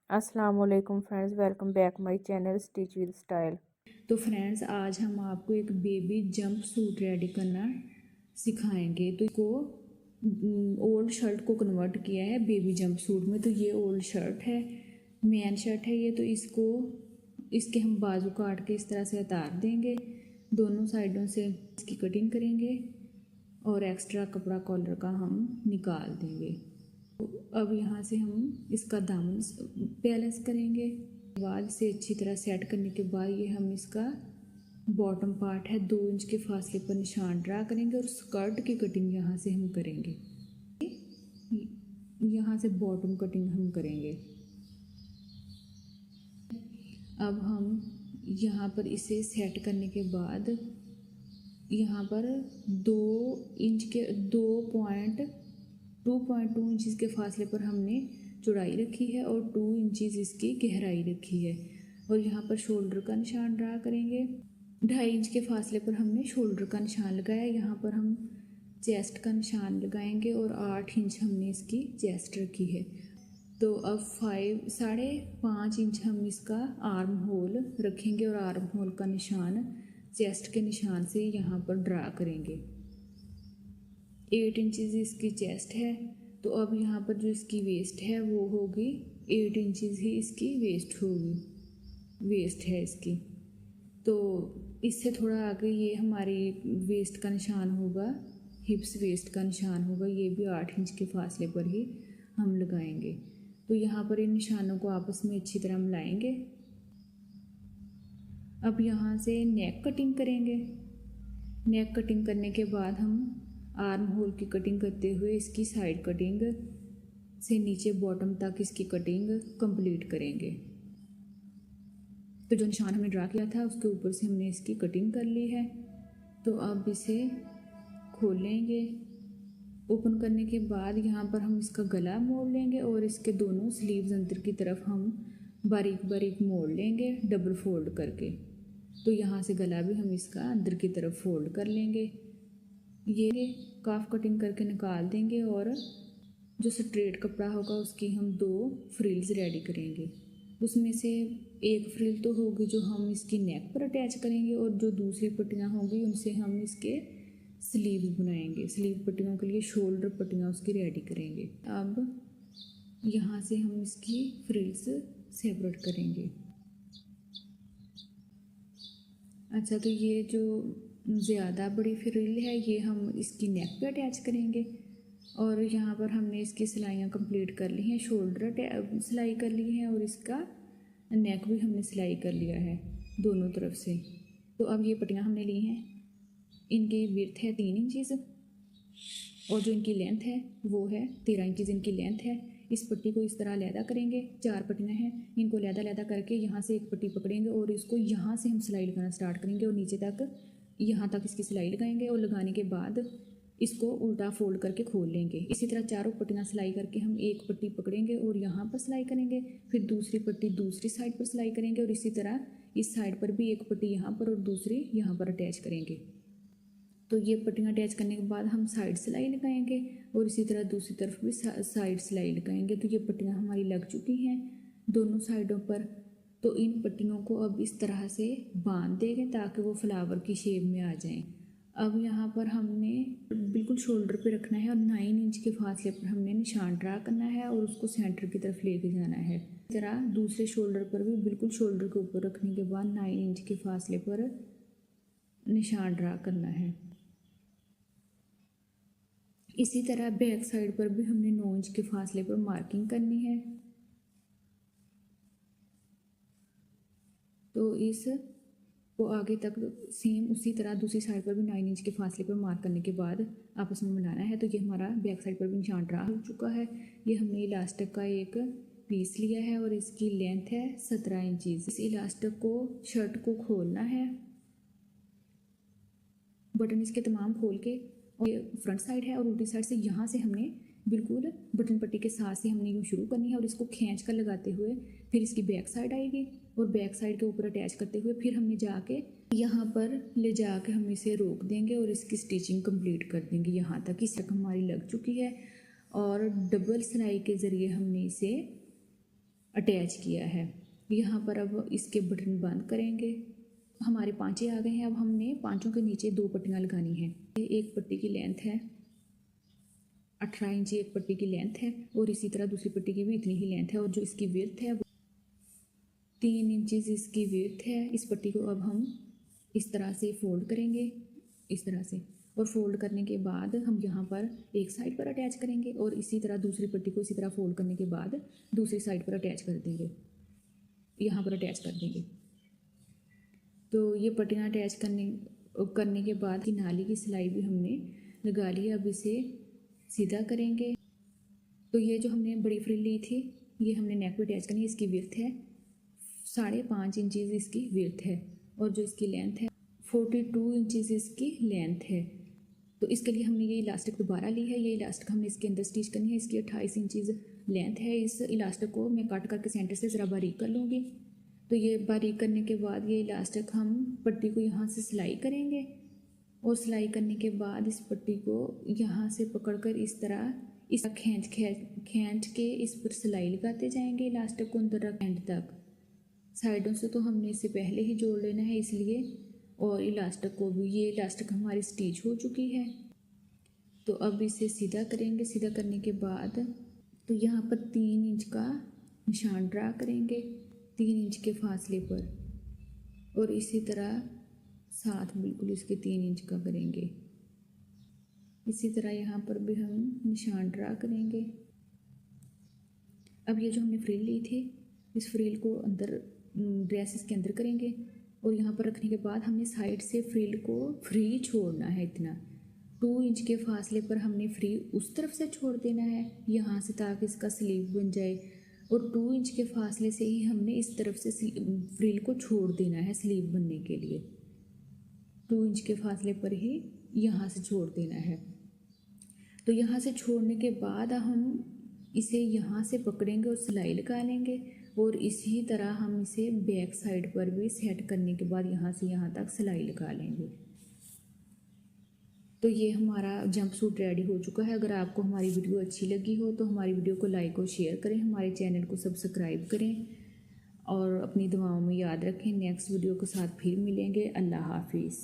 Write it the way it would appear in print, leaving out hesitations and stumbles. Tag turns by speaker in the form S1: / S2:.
S1: अस्सलाम वालेकुम friends, welcome back my channel stitch with style.
S2: तो फ्रेंड्स, आज हम आपको एक बेबी जंप सूट रेडी करना सिखाएंगे। तो इसको ओल्ड शर्ट को कन्वर्ट किया है बेबी जंप सूट में। तो ये ओल्ड शर्ट है, मैन शर्ट है ये। तो इसके हम बाजू काट के इस तरह से उतार देंगे, दोनों साइडों से इसकी कटिंग करेंगे और एक्स्ट्रा कपड़ा कॉलर का हम निकाल देंगे। तो अब यहाँ से हम इसका दामन बैलेंस करेंगे। बाद से अच्छी तरह सेट करने के बाद ये हम इसका बॉटम पार्ट है 2 इंच के फासले पर निशान ड्रा करेंगे और स्कर्ट की कटिंग यहाँ से हम करेंगे। यहाँ से बॉटम कटिंग हम करेंगे। अब हम यहाँ पर इसे सेट करने के बाद यहाँ पर 2.2 इंच के फासले पर हमने चौड़ाई रखी है और 2 इंचेस इसकी गहराई रखी है। और यहाँ पर शोल्डर का निशान ड्रा करेंगे। 2.5 इंच के फासले पर हमने शोल्डर का निशान लगाया। यहाँ पर हम चेस्ट का निशान लगाएंगे और 8 इंच हमने इसकी चेस्ट रखी है। तो अब 5.5 इंच हम इसका आर्म होल रखेंगे और आर्म होल का निशान चेस्ट के निशान से यहाँ पर ड्रा करेंगे। 8 इंचेस इसकी चेस्ट है। तो अब यहाँ पर जो इसकी वेस्ट है वो होगी 8 इंचेस ही इसकी वेस्ट है इसकी। तो इससे थोड़ा आगे ये हमारी वेस्ट का निशान होगा, हिप्स वेस्ट का निशान होगा। ये भी 8 इंच के फासले पर ही हम लगाएंगे। तो यहाँ पर इन निशानों को आपस में अच्छी तरह मिलाएंगे। अब यहाँ से नेक कटिंग करेंगे। नेक कटिंग करने के बाद हम आर्म होल की कटिंग करते हुए इसकी साइड कटिंग से नीचे बॉटम तक इसकी कटिंग कंप्लीट करेंगे। तो जो निशान हमने ड्रा किया था उसके ऊपर से हमने इसकी कटिंग कर ली है। तो अब इसे खोलेंगे। ओपन करने के बाद यहाँ पर हम इसका गला मोड़ लेंगे और इसके दोनों स्लीव्स अंदर की तरफ हम बारीक बारीक मोड़ लेंगे डबल फोल्ड करके। तो यहाँ से गला भी हम इसका अंदर की तरफ फोल्ड कर लेंगे। ये काफ कटिंग करके निकाल देंगे और जो स्ट्रेट कपड़ा होगा उसकी हम 2 फ्रिल्स रेडी करेंगे। उसमें से एक फ्रिल तो होगी जो हम इसकी नेक पर अटैच करेंगे और जो दूसरी पट्टियाँ होंगी उनसे हम इसके स्लीव बनाएंगे। स्लीव पट्टियों के लिए शोल्डर पट्टियाँ उसकी रेडी करेंगे। अब यहाँ से हम इसकी फ्रिल्स सेपरेट करेंगे। अच्छा, तो ये जो ज़्यादा बड़ी फ्रिल है ये हम इसकी नेक पे अटैच करेंगे। और यहाँ पर हमने इसकी सिलाइयाँ कंप्लीट कर ली हैं। शोल्डर सिलाई कर ली है और इसका नेक भी हमने सिलाई कर लिया है दोनों तरफ से। तो अब ये पट्टियाँ हमने ली हैं। इनकी विड्थ है 3 इंचज़ और जो इनकी लेंथ है वो है 13 इंचज़ इनकी लेंथ है। इस पट्टी को इस तरह लैदा करेंगे। 4 पट्टियाँ हैं, इनको लैदा करके यहाँ से एक पट्टी पकड़ेंगे और इसको यहाँ से हम सिलाई लगाना स्टार्ट करेंगे और नीचे तक यहाँ तक इसकी सिलाई लगाएंगे। और लगाने के बाद इसको उल्टा फोल्ड करके खोल लेंगे। इसी तरह चारों पट्टियाँ सिलाई करके हम एक पट्टी पकड़ेंगे और यहाँ पर सिलाई करेंगे। फिर दूसरी पट्टी दूसरी साइड पर सिलाई करेंगे और इसी तरह इस साइड पर भी एक पट्टी यहाँ पर और दूसरी यहाँ पर अटैच करेंगे। तो ये पट्टियाँ अटैच करने के बाद हम साइड सिलाई लगाएंगे और इसी तरह दूसरी तरफ भी साइड सिलाई लगाएंगे। तो ये पट्टियाँ हमारी लग चुकी हैं दोनों साइडों पर। तो इन पट्टियों को अब इस तरह से बांध देंगे ताकि वो फ्लावर की शेप में आ जाएं। अब यहाँ पर हमने बिल्कुल शोल्डर पे रखना है और 9 इंच के फासले पर हमने निशान ड्रा करना है और उसको सेंटर की तरफ लेके जाना है। इस तरह दूसरे शोल्डर पर भी बिल्कुल शोल्डर के ऊपर रखने के बाद 9 इंच के फासले पर निशान ड्रा करना है। इसी तरह बैक साइड पर भी हमने 9 इंच के फासले पर मार्किंग करनी है। तो इस को आगे तक सेम उसी तरह दूसरी साइड पर भी 9 इंच के फासले पर मार्क करने के बाद आपस में मिलाना है। तो ये हमारा बैक साइड पर भी निशान ड्रा हो चुका है। ये हमने इलास्टिक का एक पीस लिया है और इसकी लेंथ है 17 इंचज़। इस इलास्टिक को शर्ट को खोलना है, बटन इसके तमाम खोल के, और ये फ्रंट साइड है और उल्टी साइड से यहाँ से हमने बिल्कुल बटन पट्टी के साथ से हमने यूँ शुरू करनी है और इसको खींच कर लगाते हुए फिर इसकी बैक साइड आएगी और बैक साइड के ऊपर अटैच करते हुए फिर हमने जाके यहाँ पर ले जाके हम इसे रोक देंगे और इसकी स्टिचिंग कंप्लीट कर देंगे। यहाँ तक इस तक हमारी लग चुकी है और डबल सिलाई के ज़रिए हमने इसे अटैच किया है। यहाँ पर अब इसके बटन बंद करेंगे। हमारे 5 आ गए हैं। अब हमने 5 के नीचे 2 पट्टियाँ लगानी हैं। एक पट्टी की लेंथ है 18 इंच, एक पट्टी की लेंथ है और इसी तरह दूसरी पट्टी की भी इतनी ही लेंथ है और जो इसकी विड्थ है 3 इंचेस इसकी विड्थ है। इस पट्टी को अब हम इस तरह से फोल्ड करेंगे, इस तरह से, और फोल्ड करने के बाद हम यहाँ पर एक साइड पर अटैच करेंगे और इसी तरह दूसरी पट्टी को इसी तरह फोल्ड करने के बाद दूसरी साइड पर अटैच कर देंगे, यहाँ पर अटैच कर देंगे। तो ये पट्टियाँ अटैच करने के बाद की नाली की सिलाई भी हमने लगा ली। अब इसे सीधा करेंगे। तो ये जो हमने बड़ी फ्रिल ली थी ये हमने नेक पे अटैच करनी है। इसकी विड्थ है 5.5 इंचेस इसकी विड्थ है और जो इसकी लेंथ है 42 इंचेस इसकी लेंथ है। तो इसके लिए हमने ये इलास्टिक दोबारा ली है। ये इलास्टिक हमने इसके अंदर स्टिच करनी है। इसकी 28 इंचेस लेंथ है। इस इलास्टिक को मैं काट करके सेंटर से ज़रा बारीक कर लूँगी। तो ये बारीक करने के बाद ये इलास्टिक हम पट्टी को यहाँ से सिलाई करेंगे और सिलाई करने के बाद इस पट्टी को यहाँ से पकड़कर इस तरह खींच के इस पर सिलाई लगाते जाएंगे इलास्टिक को अंदर एंड तक। साइडों से तो हमने इसे पहले ही जोड़ लेना है इसलिए, और इलास्टिक को भी, ये इलास्टिक हमारी स्टिच हो चुकी है। तो अब इसे सीधा करेंगे। सीधा करने के बाद तो यहाँ पर 3 इंच का निशान ड्रा करेंगे 3 इंच के फासले पर और इसी तरह साथ बिल्कुल इसके 3 इंच का करेंगे। इसी तरह यहाँ पर भी हम निशान ड्रा करेंगे। अब ये जो हमने फ्रिल ली थी इस फ्रिल को अंदर ड्रेस इसके अंदर करेंगे और यहाँ पर रखने के बाद हमने साइड से फ्रिल को फ्री छोड़ना है। इतना 2 इंच के फासले पर हमने फ्री उस तरफ से छोड़ देना है यहाँ से, ताकि इसका स्लीव बन जाए, और 2 इंच के फासले से ही हमने इस तरफ से फ्रिल को छोड़ देना है स्लीव बनने के लिए। 2 इंच के फासले पर ही यहाँ से छोड़ देना है। तो यहाँ से छोड़ने के बाद हम इसे यहाँ से पकड़ेंगे और सिलाई लगा लेंगे और इसी तरह हम इसे बैक साइड पर भी सेट करने के बाद यहाँ से यहाँ तक सिलाई लगा लेंगे। तो ये हमारा जंप सूट रेडी हो चुका है। अगर आपको हमारी वीडियो अच्छी लगी हो तो हमारी वीडियो को लाइक और शेयर करें, हमारे चैनल को सब्सक्राइब करें और अपनी दुआओं में याद रखें। नेक्स्ट वीडियो के साथ फिर मिलेंगे। अल्लाह हाफिज़।